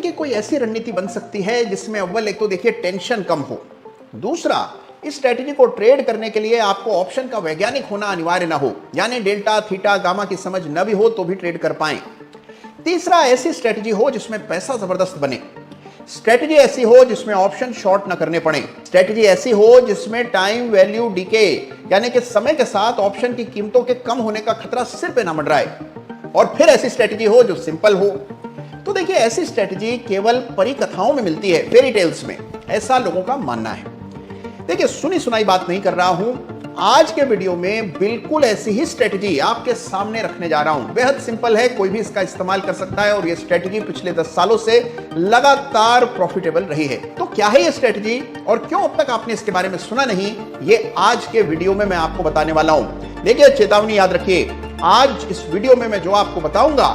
की कोई ऐसी रणनीति बन सकती है जिसमें अव्वल एक तो देखिए टेंशन कम हो, दूसरा इस स्ट्रेटेजी को ट्रेड करने के लिए आपको ऑप्शन का वैज्ञानिक होना अनिवार्य ना हो, यानी डेल्टा थीटा गामा की समझ न भी हो तो भी ट्रेड कर पाएं। तीसरा ऐसी स्ट्रेटेजी हो जिसमें पैसा जबरदस्त बने, स्ट्रेटेजी ऐसी हो जिसमें ऑप्शन शॉर्ट न करने पड़े, स्ट्रेटेजी ऐसी हो जिसमें टाइम वैल्यू डीके यानी कि समय के साथ ऑप्शन की कीमतों के कम होने का खतरा सिर पे ना मंडराए, और फिर ऐसी स्ट्रेटेजी हो जो सिंपल हो। तो देखिए ऐसी स्ट्रेटेजी केवल परिकथाओं में मिलती है, फेरी टेल्स में, ऐसा लोगों का मानना है। देखिए सुनी सुनाई बात नहीं कर रहा हूं, आज के वीडियो में बिल्कुल ऐसी ही स्ट्रेटेजी आपके सामने रखने जा रहा हूं। बेहद सिंपल है, कोई भी इसका इस्तेमाल कर सकता है और यह स्ट्रेटेजी पिछले 10 सालों से लगातार प्रॉफिटेबल रही है। तो क्या है यह स्ट्रेटेजी और क्यों अब तक आपने इसके बारे में सुना नहीं, ये आज के वीडियो में मैं आपको बताने वाला हूं। देखिए चेतावनी याद रखिए, आज इस वीडियो में मैं जो आपको बताऊंगा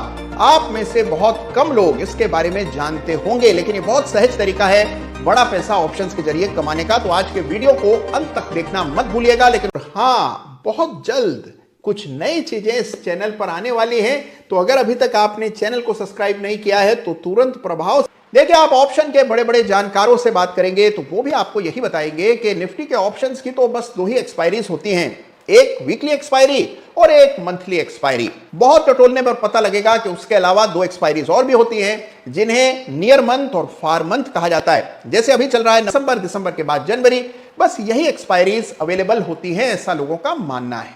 आप में से बहुत कम लोग इसके बारे में जानते होंगे, लेकिन ये बहुत सहज तरीका है बड़ा पैसा ऑप्शंस के जरिए कमाने का। तो आज के वीडियो को अंत तक देखना मत भूलिएगा। लेकिन हाँ, बहुत जल्द कुछ नई चीजें इस चैनल पर आने वाली हैं, तो अगर अभी तक आपने चैनल को सब्सक्राइब नहीं किया है तो तुरंत प्रभाव देखिए। आप ऑप्शन के बड़े बड़े जानकारों से बात करेंगे तो वो भी आपको यही बताएंगे कि निफ्टी के ऑप्शंस की तो बस 2 ही एक्सपायरीज होती हैं, एक वीकली एक्सपायरी और एक मंथली एक्सपायरी। बहुत टटोलने पर पता लगेगा कि उसके अलावा 2 एक्सपायरीज और भी होती हैं जिन्हें नियर मंथ और फार मंथ कहा जाता है। जैसे अभी चल रहा है नवंबर, दिसंबर के बाद जनवरी, बस यही एक्सपायरीज अवेलेबल होती हैं, ऐसा लोगों का मानना है।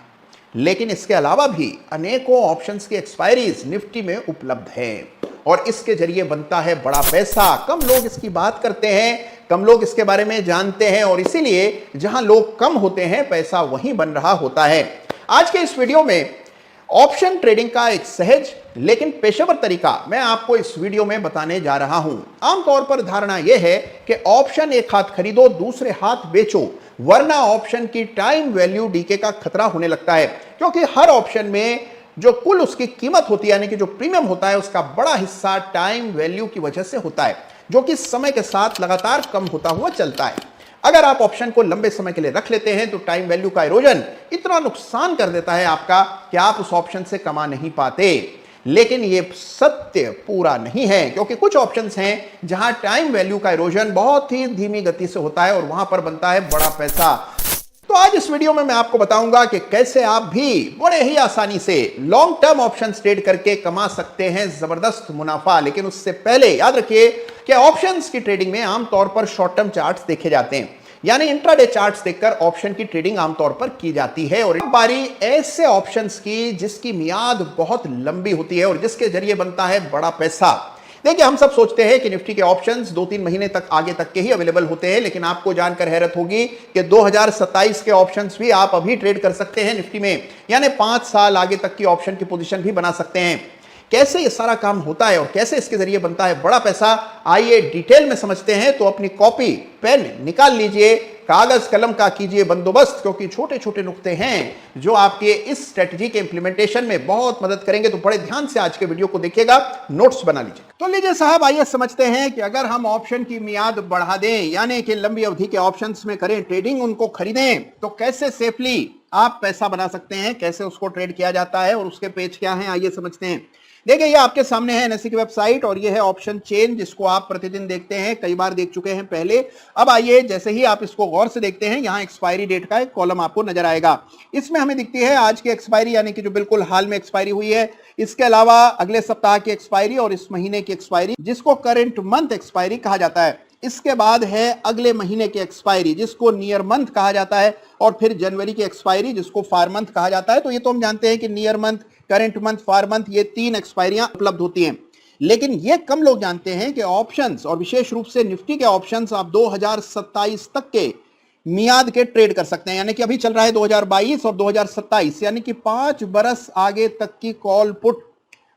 लेकिन इसके अलावा भी अनेकों ऑप्शंस की एक्सपायरीज निफ्टी में उपलब्ध है और इसके जरिए बनता है बड़ा पैसा। कम लोग इसकी बात करते हैं, कम लोग इसके बारे में जानते हैं और इसीलिए जहां लोग कम होते हैं पैसा वहीं बन रहा होता है। आज के इस वीडियो में ऑप्शन ट्रेडिंग का एक सहज लेकिन पेशेवर तरीका मैं आपको इस वीडियो में बताने जा रहा हूं। आमतौर पर धारणा यह है कि ऑप्शन एक हाथ खरीदो दूसरे हाथ बेचो, वरना ऑप्शन की टाइम वैल्यू डीके का खतरा होने लगता है, क्योंकि हर ऑप्शन में जो कुल उसकी कीमत होती है यानी कि जो प्रीमियम होता है उसका बड़ा हिस्सा टाइम वैल्यू की वजह से होता है, जो कि समय के साथ लगातार कम होता हुआ चलता है। अगर आप ऑप्शन को लंबे समय के लिए रख लेते हैं तो टाइम वैल्यू का इरोजन इतना नुकसान कर देता है आपका कि आप उस ऑप्शन से कमा नहीं पाते। लेकिन यह सत्य पूरा नहीं है, क्योंकि कुछ ऑप्शंस हैं जहां टाइम वैल्यू का इरोजन बहुत ही धीमी गति से होता है और वहां पर बनता है बड़ा पैसा। तो आज इस वीडियो में मैं आपको बताऊंगा कि कैसे आप भी बड़े ही आसानी से लॉन्ग टर्म ऑप्शंस ट्रेड करके कमा सकते हैं जबरदस्त मुनाफा। लेकिन उससे पहले याद रखिए कि ऑप्शंस की ट्रेडिंग में आमतौर पर शॉर्ट टर्म चार्ट्स देखे जाते हैं, यानी इंट्राडे चार्ट्स देखकर ऑप्शन की ट्रेडिंग आमतौर पर की जाती है। और एक बारी ऐसे ऑप्शंस की जिसकी मियाद बहुत लंबी होती है और जिसके जरिए बनता है बड़ा पैसा। देखिए हम सब सोचते हैं कि निफ्टी के ऑप्शंस 2-3 महीने तक आगे तक के ही अवेलेबल होते हैं, लेकिन आपको जानकर हैरत होगी कि 2027 के ऑप्शंस भी आप अभी ट्रेड कर सकते हैं निफ्टी में, यानी 5 साल आगे तक की ऑप्शन की पोजीशन भी बना सकते हैं। कैसे ये सारा काम होता है और कैसे इसके जरिए बनता है बड़ा पैसा, आइए डिटेल में समझते हैं। तो अपनी कॉपी पेन निकाल लीजिए, कागज कलम का कीजिए बंदोबस्त, क्योंकि छोटे छोटे नुक्ते हैं जो आपके इस स्ट्रेटजी के इंप्लीमेंटेशन में बहुत मदद करेंगे। तो बड़े ध्यान से आज के वीडियो को देखिएगा, नोट्स बना लीजिए। तो लीजिए साहब, आइए समझते हैं कि अगर हम ऑप्शन की मियाद बढ़ा दें, यानी कि लंबी अवधि के ऑप्शंस में करें ट्रेडिंग, उनको खरीदें, तो कैसे सेफली आप पैसा बना सकते हैं, कैसे उसको ट्रेड किया जाता है और उसके पेज क्या हैं, आइए समझते हैं। देखिए ये आपके सामने है एनएसई की वेबसाइट और ये है ऑप्शन चेन, जिसको आप प्रतिदिन देखते हैं, कई बार देख चुके हैं पहले। अब आइए जैसे ही आप इसको गौर से देखते हैं, यहाँ एक्सपायरी डेट का एक कॉलम आपको नजर आएगा। इसमें हमें दिखती है आज की एक्सपायरी, यानी कि जो बिल्कुल हाल में एक्सपायरी हुई है। इसके अलावा अगले सप्ताह की एक्सपायरी और इस महीने की एक्सपायरी, जिसको करंट मंथ एक्सपायरी कहा जाता है। इसके बाद है अगले महीने की एक्सपायरी, जिसको नियर मंथ कहा जाता है, और फिर जनवरी की एक्सपायरी, जिसको फार मंथ कहा जाता है। तो ये तो हम जानते हैं कि नियर मंथ, करंट मंथ, फार मंथ, ये 3 एक्सपायरियां उपलब्ध होती हैं। लेकिन ये कम लोग जानते हैं कि ऑप्शंस और विशेष रूप से निफ्टी के ऑप्शंस आप 2027 तक के मियाद के ट्रेड कर सकते हैं, यानी कि अभी चल रहा है 2022 और 2027, यानी कि 5 बरस आगे तक की कॉल पुट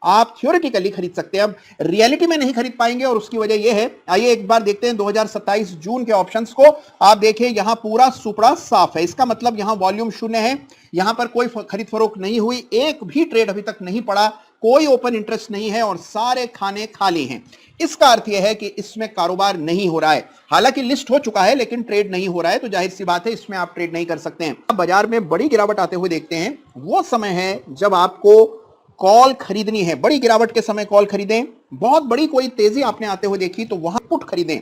आप थ्योरेटिकली खरीद सकते हैं। अब रियलिटी में नहीं खरीद पाएंगे और उसकी वजह यह है, आइए एक बार देखते हैं 2027 जून के ऑप्शंस को। आप देखिए यहां पूरा सुपड़ा साफ है, इसका मतलब यहां वॉल्यूम शून्य है, यहां पर कोई खरीद फरोख्त नहीं हुई, एक भी ट्रेड अभी तक नहीं पड़ा, कोई ओपन इंटरेस्ट नहीं है और सारे खाने खाली हैं। इसका अर्थ यह है कि इसमें कारोबार नहीं हो रहा है। हालांकि लिस्ट हो चुका है लेकिन ट्रेड नहीं हो रहा है, तो जाहिर सी बात है इसमें आप ट्रेड नहीं कर सकते हैं। अब बाजार में बड़ी गिरावट आते हुए देखते हैं, वो समय है जब आपको कॉल खरीदनी है, बड़ी गिरावट के समय कॉल खरीदें, बहुत बड़ी कोई तेजी आपने आते हुए देखी तो वहां पुट खरीदें।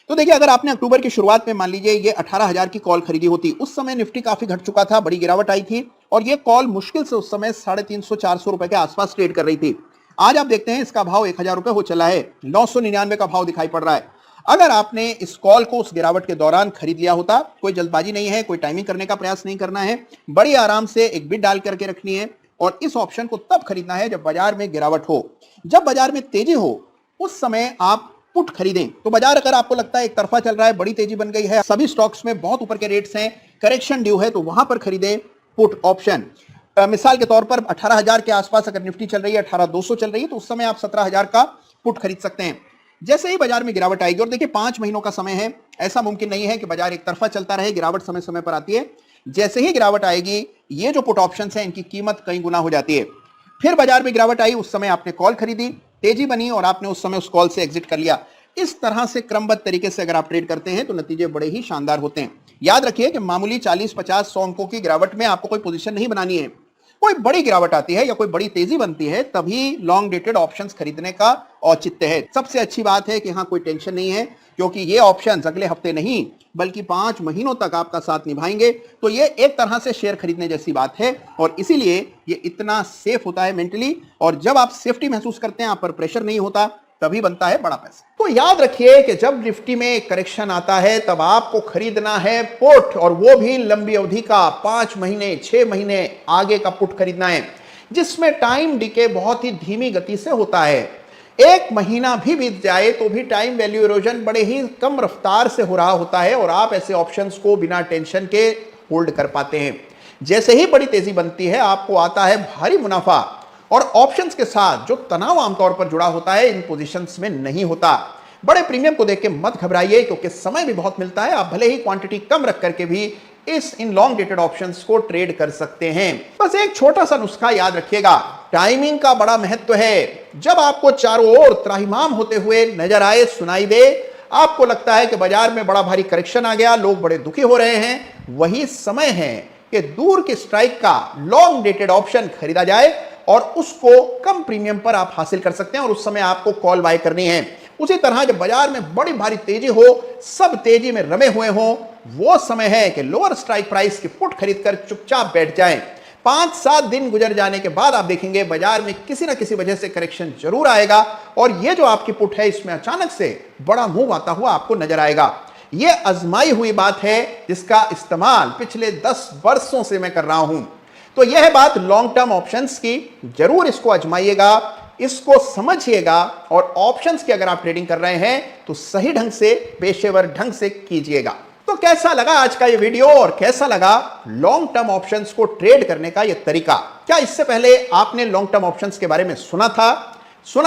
तो देखिए, अगर आपने अक्टूबर की शुरुआत में मान लीजिए ये 18,000 की कॉल खरीदी होती, उस समय निफ्टी काफी घट चुका था, बड़ी गिरावट आई थी और ये कॉल मुश्किल से उस समय 350-400 रुपए के आसपास ट्रेड कर रही थी। आज आप देखते हैं इसका भाव 1,000 रुपए हो चला है, 999 का भाव दिखाई पड़ रहा है। अगर आपने इस कॉल को उस गिरावट के दौरान खरीद लिया होता, कोई जल्दबाजी नहीं है, कोई टाइमिंग करने का प्रयास नहीं करना है, बड़ी आराम से एक बिड डाल करके रखनी है और इस ऑप्शन को तब खरीदना है जब बाजार में गिरावट हो। जब बाजार में तेजी हो उस समय आप पुट खरीदें। तो बाजार अगर आपको लगता है एक तरफा चल रहा है, बड़ी तेजी बन गई है, सभी स्टॉक्स में बहुत ऊपर के रेट्स हैं, करेक्शन ड्यू है, तो वहां पर खरीदें पुट ऑप्शन। मिसाल के तौर पर 18,000 के आसपास अगर निफ्टी चल रही है, 18,200 चल रही है, तो उस समय आप 17,000 का पुट खरीद सकते हैं। जैसे ही बाजार में गिरावट आएगी, और देखिए 5 महीनों का समय है, ऐसा मुमकिन नहीं है कि बाजार एक तरफा चलता रहे, गिरावट समय समय पर आती है। जैसे ही गिरावट आएगी, ये जो पुट ऑप्शन है इनकी कीमत कई गुना हो जाती है। फिर बाजार में गिरावट आई, उस समय आपने कॉल खरीदी, तेजी बनी और आपने उस समय उस कॉल से एग्जिट कर लिया। इस तरह से क्रमबद्ध तरीके से अगर आप ट्रेड करते हैं तो नतीजे बड़े ही शानदार होते हैं। याद रखिए कि मामूली 40, 50, 100 अंकों की गिरावट में आपको कोई पोजीशन नहीं बनानी है। कोई बड़ी गिरावट आती है या कोई बड़ी तेजी बनती है, तभी लॉन्ग डेटेड ऑप्शंस खरीदने का औचित्य है। सबसे अच्छी बात है कि हाँ, कोई टेंशन नहीं है, क्योंकि ये ऑप्शंस अगले हफ्ते नहीं बल्कि 5 महीनों तक आपका साथ निभाएंगे। तो ये एक तरह से शेयर खरीदने जैसी बात है और इसीलिए ये इतना सेफ होता है मेंटली। और जब आप सेफ्टी महसूस करते हैं, आप पर प्रेशर नहीं होता, तभी बनता है बड़ा पैसा। तो याद रखिए कि जब निफ्टी में करेक्शन आता है तब आपको खरीदना है पुट, और वो भी लंबी अवधि का, 5 महीने 6 महीने आगे का पुट खरीदना है, जिसमें टाइम डिके बहुत ही धीमी गति से होता है। 1 महीना भी बीत जाए तो भी टाइम वैल्यू इरोजन बड़े ही कम रफ्तार से हो रहा होता है और आप ऐसे ऑप्शंस को बिना टेंशन के होल्ड कर पाते हैं। जैसे ही बड़ी तेजी बनती है, आपको आता है भारी मुनाफा, और ऑप्शंस के साथ जो तनाव आमतौर पर जुड़ा होता है इन पोजीशंस में नहीं होता। बड़े प्रीमियम को देख के मत घबराइए, क्योंकि समय भी बहुत मिलता है। आप भले ही क्वांटिटी कम रख करके भी इन लॉन्ग डेटेड ऑप्शंस को ट्रेड कर सकते हैं। बस एक छोटा सा नुस्खा याद रखिएगा, टाइमिंग का बड़ा महत्व है। जब आपको चारों ओर त्राहिमाम होते हुए नजर आए, सुनाई दे, आपको लगता है कि बाजार में बड़ा भारी करेक्शन आ गया, लोग बड़े दुखी हो रहे हैं, वही समय है कि दूर के स्ट्राइक का लॉन्ग डेटेड ऑप्शन खरीदा जाए और उसको कम प्रीमियम पर आप हासिल कर सकते हैं और उस समय आपको कॉल बाय करनी है। उसी तरह जब बाजार में बड़ी भारी तेजी हो, सब तेजी में रमे हुए हो, वो समय है कि लोअर स्ट्राइक प्राइस की पुट खरीदकर चुपचाप बैठ जाएं। 5-7 दिन गुजर जाने के बाद आप देखेंगे बाजार में किसी ना किसी वजह से करेक्शन जरूर आएगा और ये जो आपकी पुट है इसमें अचानक से बड़ा मूव आता हुआ आपको नजर आएगा। ये आजमाई हुई बात है जिसका इस्तेमाल पिछले 10 वर्षों से मैं कर रहा हूं। तो यह है बात लॉन्ग टर्म ऑप्शंस की, जरूर इसको आजमाइएगा, इसको समझिएगा और ऑप्शंस की अगर आप ट्रेडिंग कर रहे हैं तो सही ढंग से, पेशेवर ढंग से कीजिएगा। तो कैसा लगा आज का ये वीडियो और कैसा लगा लॉन्ग टर्म ऑप्शंस को ट्रेड करने का ये तरीका? क्या इससे पहले आपने लॉन्ग टर्म ऑप्शंस के बारे में सुना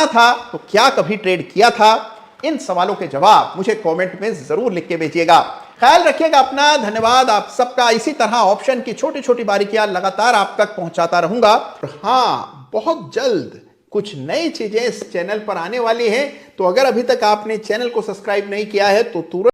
था तो क्या कभी ट्रेड किया था? इन सवालों के जवाब मुझे कमेंट में जरूर लिख के भेजिएगा। ख्याल रखिएगा अपना। धन्यवाद आप सबका। इसी तरह ऑप्शन की छोटी छोटी बारीकियां लगातार आप तक पहुंचाता रहूंगा। हाँ, बहुत जल्द कुछ नई चीजें इस चैनल पर आने वाली हैं, तो अगर अभी तक आपने चैनल को सब्सक्राइब नहीं किया है तो तुरंत